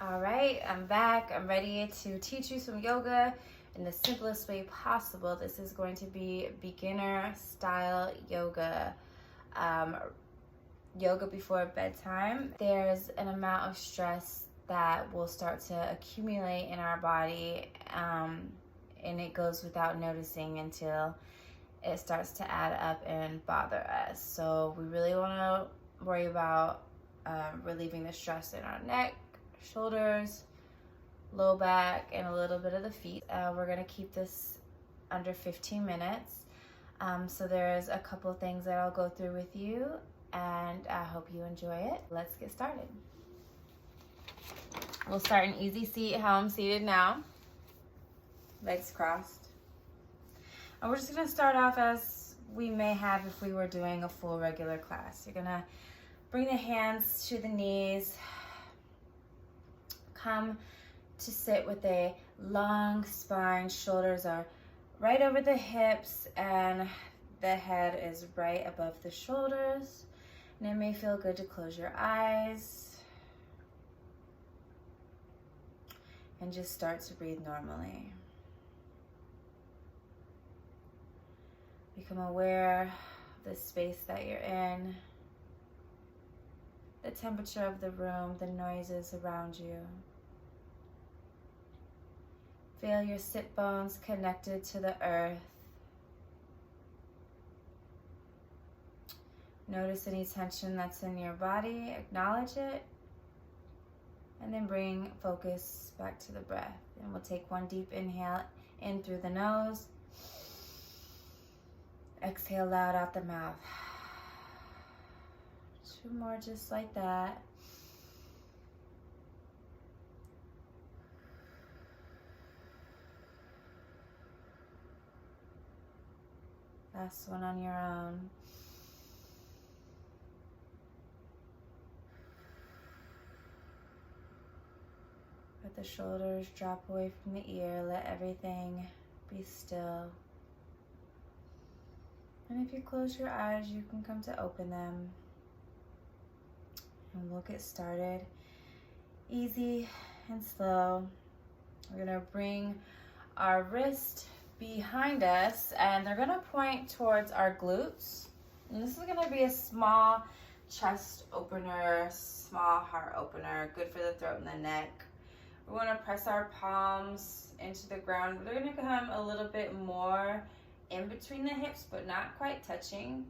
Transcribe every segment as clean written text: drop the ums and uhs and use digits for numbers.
All right, I'm back. I'm ready to teach you some yoga in the simplest way possible. This is going to be beginner style yoga. Yoga before bedtime. There's an amount of stress that will start to accumulate in our body, and it goes without noticing until it starts to add up and bother us. So we really want to worry about relieving the stress in our neck, shoulders, low back, and a little bit of the feet. We're going to keep this under 15 minutes. So there's a couple things that I'll go through with you, and I hope you enjoy it. Let's get started. We'll start in easy seat, how I'm seated now. Legs crossed. And we're just going to start off as we may have if we were doing a full regular class. You're going to bring the hands to the knees. Come to sit with a long spine. Shoulders are right over the hips and the head is right above the shoulders. And it may feel good to close your eyes and just start to breathe normally. Become aware of the space that you're in, the temperature of the room, the noises around you. Feel your sit bones connected to the earth. Notice any tension that's in your body, acknowledge it, and then bring focus back to the breath. And we'll take one deep inhale in through the nose. Exhale loud out the mouth. Two more just like that. Last one on your own. Let the shoulders drop away from the ear. Let everything be still. And if you close your eyes, you can come to open them. And we'll get started easy and slow. We're going to bring our wrist behind us, and they're going to point towards our glutes. And this is going to be a small chest opener, small heart opener, good for the throat and the neck. We want to press our palms into the ground. They're going to come a little bit more in between the hips, but not quite touching.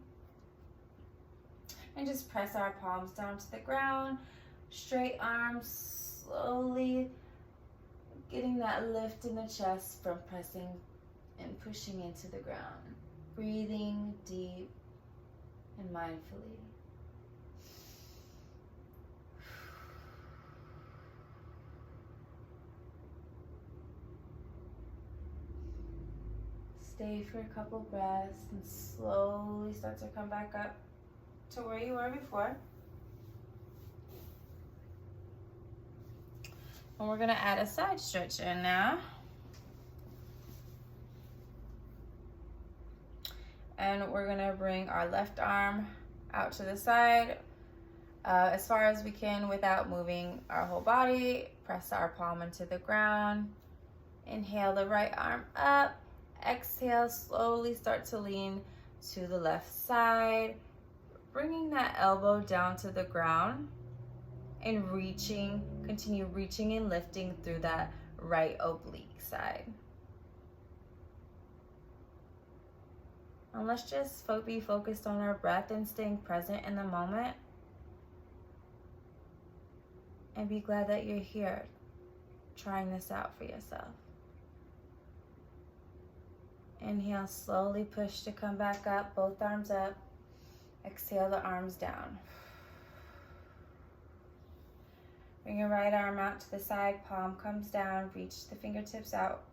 And just press our palms down to the ground. Straight arms, slowly getting that lift in the chest from pressing and pushing into the ground. Breathing deep and mindfully. Stay for a couple breaths and slowly start to come back up to where you were before. And we're going to add a side stretch in now. And we're going to bring our left arm out to the side as far as we can without moving our whole body. Press our palm into the ground. Inhale the right arm up. Exhale, slowly start to lean to the left side. Bringing that elbow down to the ground and continue reaching and lifting through that right oblique side. And let's just be focused on our breath and staying present in the moment. And be glad that you're here, trying this out for yourself. Inhale, slowly push to come back up, both arms up. Exhale the arms down. Bring your right arm out to the side, palm comes down, reach the fingertips out.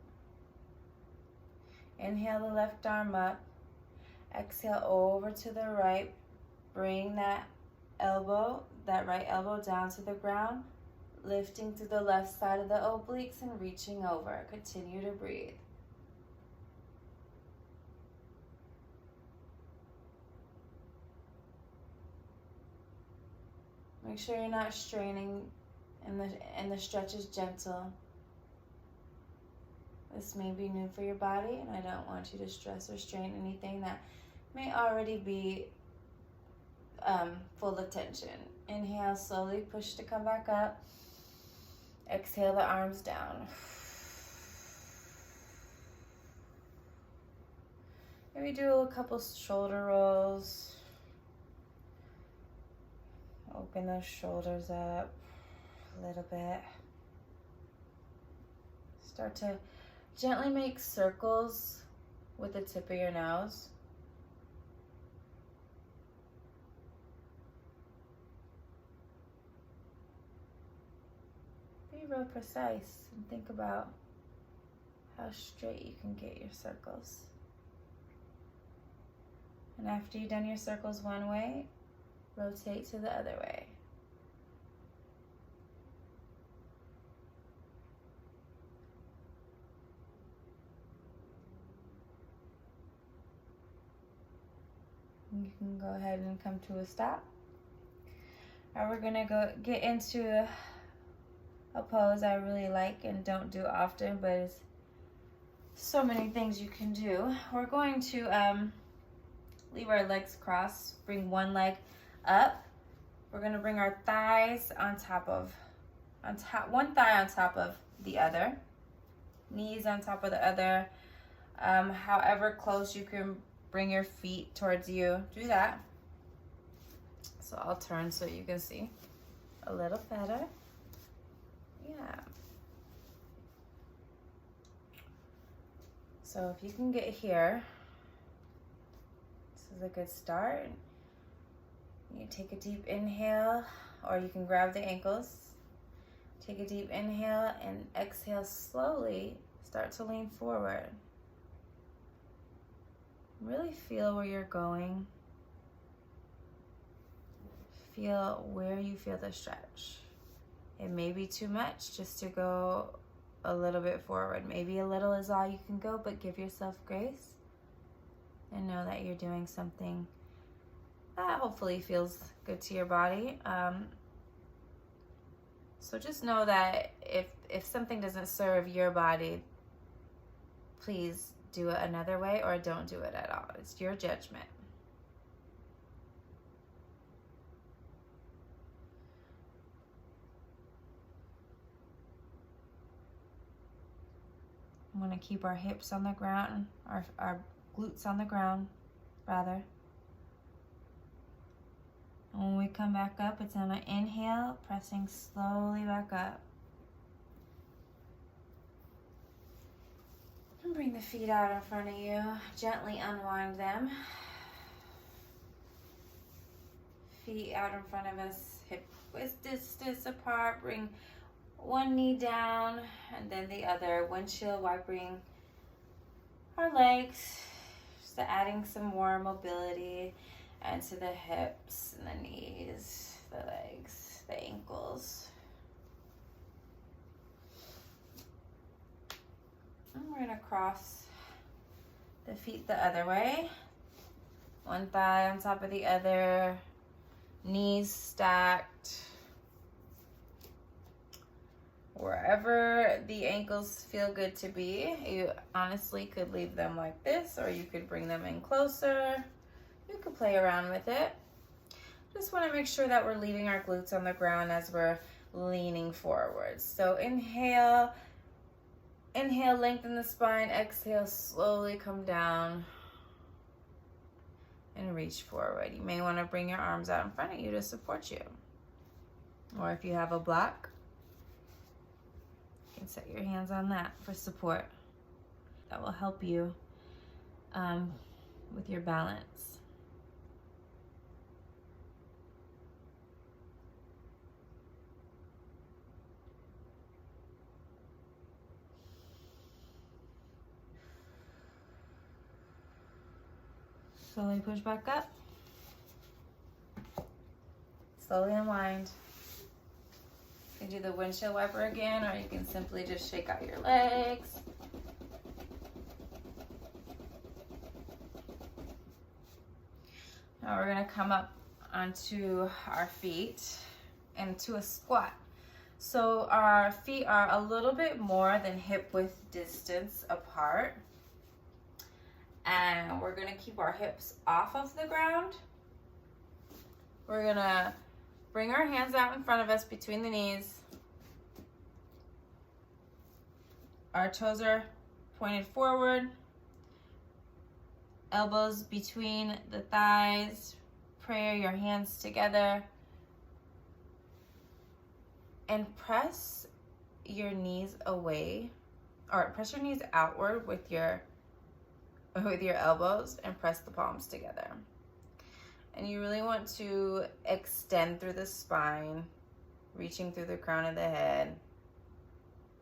Inhale the left arm up. Exhale over to the right. Bring that right elbow down to the ground, lifting to the left side of the obliques and reaching over. Continue to breathe. Make sure you're not straining and the stretch is gentle. This may be new for your body, and I don't want you to stress or strain anything that may already be full of tension. Inhale, slowly push to come back up. Exhale the arms down. Maybe do a couple shoulder rolls. Open those shoulders up a little bit. Start to gently make circles with the tip of your nose. Be real precise and think about how straight you can get your circles. And after you've done your circles one way, rotate to the other way. You can go ahead and come to a stop. Now we're gonna get into a pose I really like and don't do often, but it's so many things you can do. We're going to leave our legs crossed, bring one leg up. We're gonna bring our thighs on top, one thigh on top of the other, knees on top of the other. However close you can bring your feet towards you, do that. So I'll turn so you can see a little better. Yeah. So if you can get here, this is a good start. You take a deep inhale, or you can grab the ankles. Take a deep inhale and exhale slowly. Start to lean forward. Really feel where you're going. Feel where you feel the stretch. It may be too much just to go a little bit forward. Maybe a little is all you can go, but give yourself grace and know that you're doing something that hopefully feels good to your body. So just know that if something doesn't serve your body, please do it another way or don't do it at all. It's your judgment. I'm going to keep our hips on the ground, our glutes on the ground, rather. And when we come back up, it's on an inhale, pressing slowly back up. And bring the feet out in front of you. Gently unwind them. Feet out in front of us, hip width distance apart. Bring one knee down and then the other. Windshield wiping our legs, just adding some more mobility and to the hips and the knees, the legs, the ankles. And we're gonna cross the feet the other way. One thigh on top of the other, knees stacked. Wherever the ankles feel good to be, you honestly could leave them like this, or you could bring them in closer. You could play around with it. Just want to make sure that we're leaving our glutes on the ground as we're leaning forward. So inhale, lengthen the spine. Exhale, slowly come down and reach forward. You may want to bring your arms out in front of you to support you. Or if you have a block, you can set your hands on that for support. That will help you with your balance. Slowly push back up. Slowly unwind. You can do the windshield wiper again, or you can simply just shake out your legs. Now we're gonna come up onto our feet into a squat. So our feet are a little bit more than hip width distance apart. And we're gonna keep our hips off of the ground. We're gonna bring our hands out in front of us between the knees. Our toes are pointed forward. Elbows between the thighs. Pray your hands together. And press your knees away, or press your knees outward with your elbows and press the palms together. And you really want to extend through the spine, reaching through the crown of the head,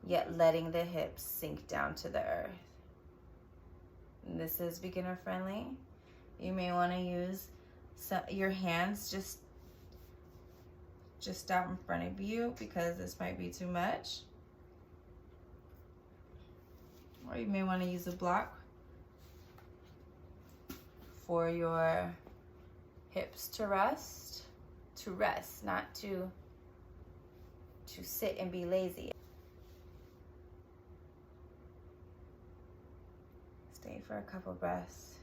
yet letting the hips sink down to the earth. And this is beginner friendly. You may want to use your hands just out in front of you because this might be too much. Or you may want to use a block for your hips to rest, not to sit and be lazy. Stay for a couple breaths.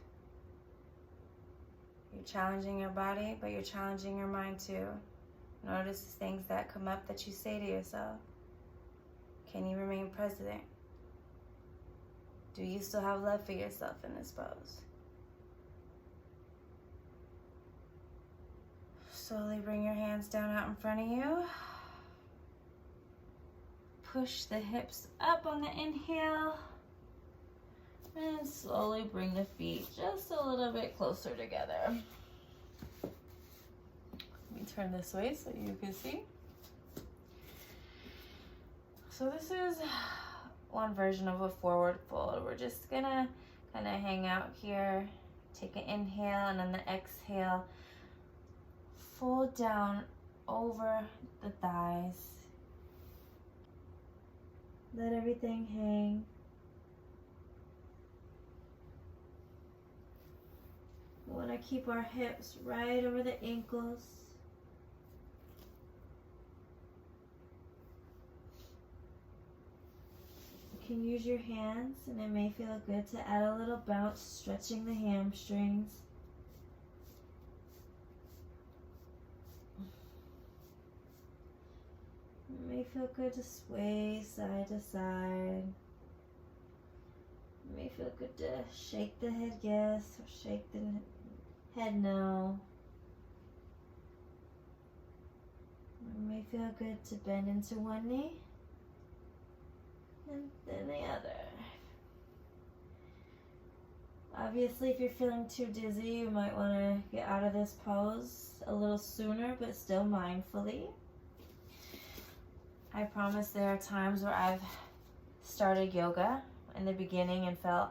You're challenging your body, but you're challenging your mind too. Notice things that come up that you say to yourself. Can you remain present? Do you still have love for yourself in this pose? Slowly bring your hands down out in front of you. Push the hips up on the inhale. And slowly bring the feet just a little bit closer together. Let me turn this way so you can see. So this is one version of a forward fold. We're just gonna kind of hang out here, take an inhale, and on the exhale, fold down over the thighs. Let everything hang. We want to keep our hips right over the ankles. You can use your hands, and it may feel good to add a little bounce, stretching the hamstrings. It may feel good to sway side to side. It may feel good to shake the head yes or shake the head no. It may feel good to bend into one knee and then the other. Obviously, if you're feeling too dizzy, you might want to get out of this pose a little sooner, but still mindfully. I promise there are times where I've started yoga in the beginning and felt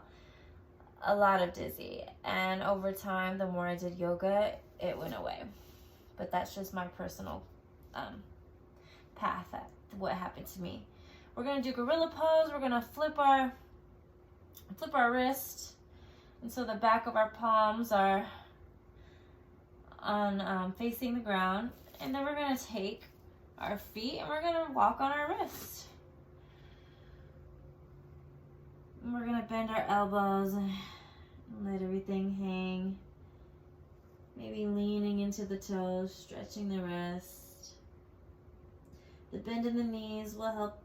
a lot of dizzy, and over time, the more I did yoga, it went away. But that's just my personal path, what happened to me. We're gonna do gorilla pose. We're gonna flip our wrist, and so the back of our palms are on facing the ground, and then we're gonna take our feet and we're gonna walk on our wrist. And we're gonna bend our elbows and let everything hang. Maybe leaning into the toes, stretching the wrist. The bend in the knees will help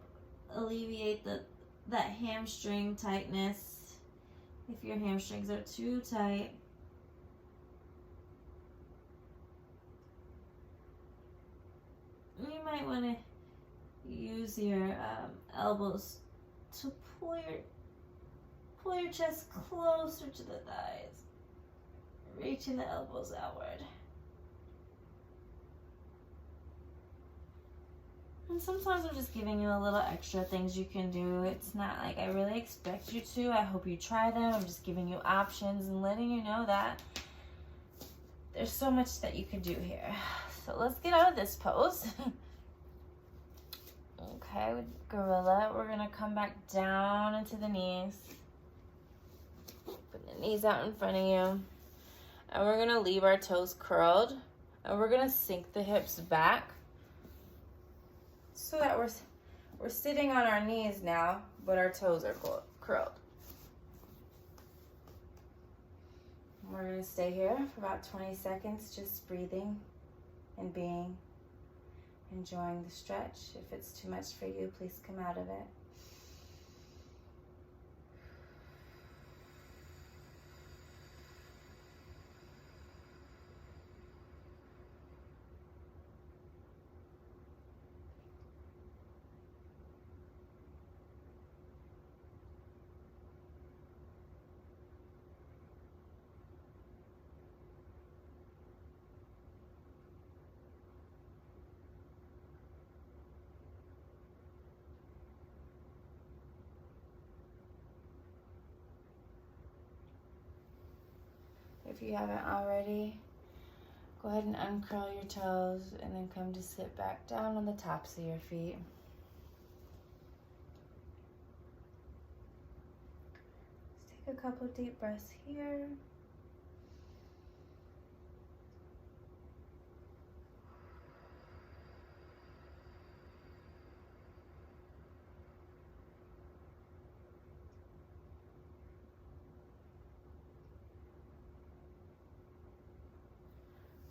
alleviate that hamstring tightness if your hamstrings are too tight. You might want to use your elbows to pull your chest closer to the thighs, reaching the elbows outward. And sometimes I'm just giving you a little extra things you can do. It's not like I really expect you to. I hope you try them. I'm just giving you options and letting you know that there's so much that you can do here. So let's get out of this pose. Okay, with gorilla, we're gonna come back down into the knees. Put the knees out in front of you. And we're gonna leave our toes curled. And we're gonna sink the hips back so that we're sitting on our knees now, but our toes are curled. We're going to stay here for about 20 seconds, just breathing and being, enjoying the stretch. If it's too much for you, please come out of it. If you haven't already, go ahead and uncurl your toes and then come to sit back down on the tops of your feet. Let's take a couple deep breaths here.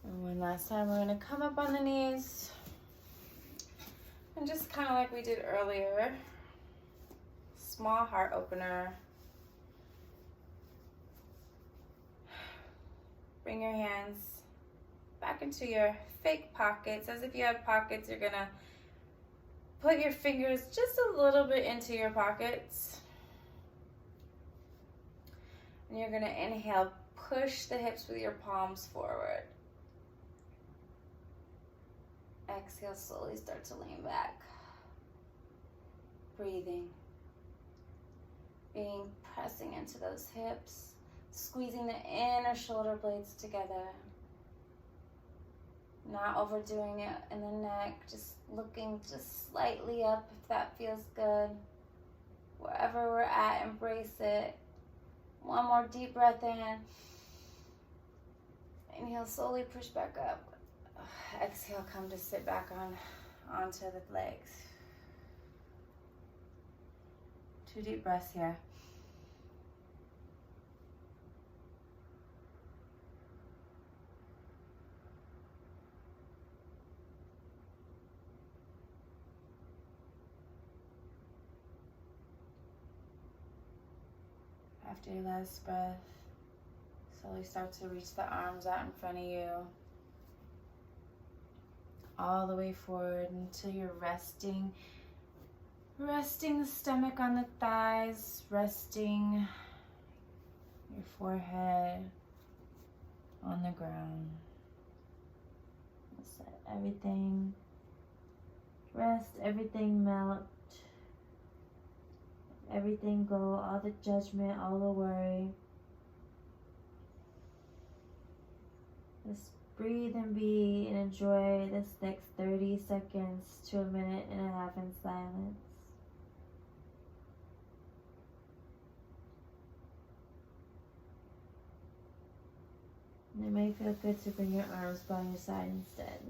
And one last time, we're going to come up on the knees. And just kind of like we did earlier, small heart opener. Bring your hands back into your fake pockets. As if you had pockets, you're going to put your fingers just a little bit into your pockets. And you're going to inhale, push the hips with your palms forward. Exhale, slowly start to lean back. Breathing. Pressing into those hips. Squeezing the inner shoulder blades together. Not overdoing it in the neck. Just looking just slightly up if that feels good. Wherever we're at, embrace it. One more deep breath in. Inhale, slowly push back up. Exhale, come to sit back onto the legs. 2 deep breaths here. After your last breath, slowly start to reach the arms out in front of you. All the way forward until you're resting the stomach on the thighs, resting your forehead on the ground. Just let everything rest, everything melt, everything go, all the judgment, all the worry. Just breathe and be and enjoy this next 30 seconds to a minute and a half in silence. And it may feel good to bring your arms by your side instead.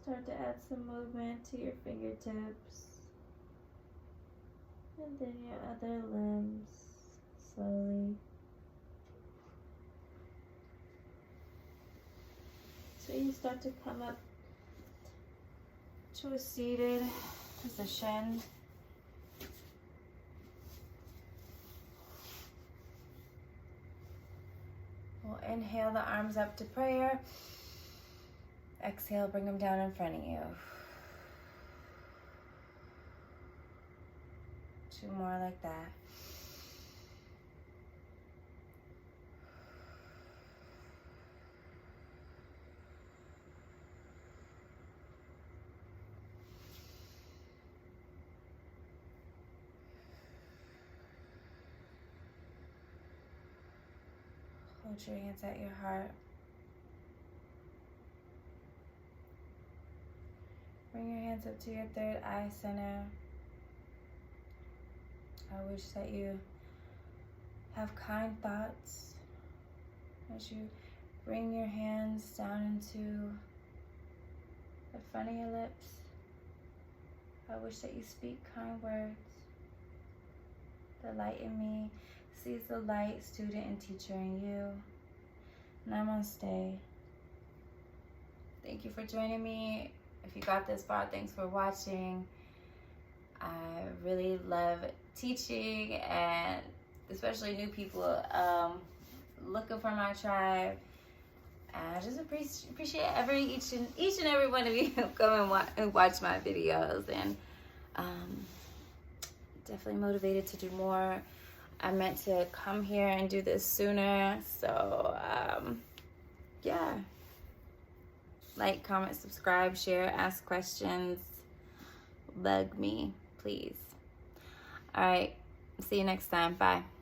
Start to add some movement to your fingertips. And then your other limbs, slowly. So you start to come up to a seated position. We'll inhale the arms up to prayer. Exhale, bring them down in front of you. 2 more like that. Hold your hands at your heart. Bring your hands up to your third eye center. I wish that you have kind thoughts as you bring your hands down into the front of your lips. I wish that you speak kind words. The light in me sees the light, student and teacher in you. Namaste. Thank you for joining me. If you got this far, thanks for watching. I really love teaching, and especially new people looking for my tribe. And I just appreciate each and every one of you who come and watch my videos, and definitely motivated to do more. I meant to come here and do this sooner, so yeah. Like, comment, subscribe, share, ask questions, bug me, please. All right, see you next time. Bye.